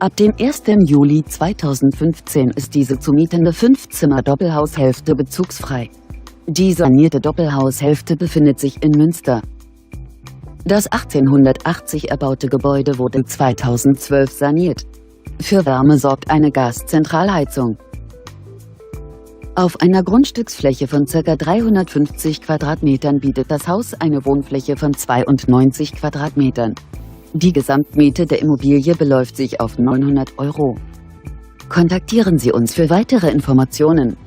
Ab dem 1. Juli 2015 ist diese zu mietende 5-Zimmer-Doppelhaushälfte bezugsfrei. Die sanierte Doppelhaushälfte befindet sich in Münster. Das 1880 erbaute Gebäude wurde 2012 saniert. Für Wärme sorgt eine Gaszentralheizung. Auf einer Grundstücksfläche von ca. 350 Quadratmetern bietet das Haus eine Wohnfläche von 92 Quadratmetern. Die Gesamtmiete der Immobilie beläuft sich auf 900 €. Kontaktieren Sie uns für weitere Informationen.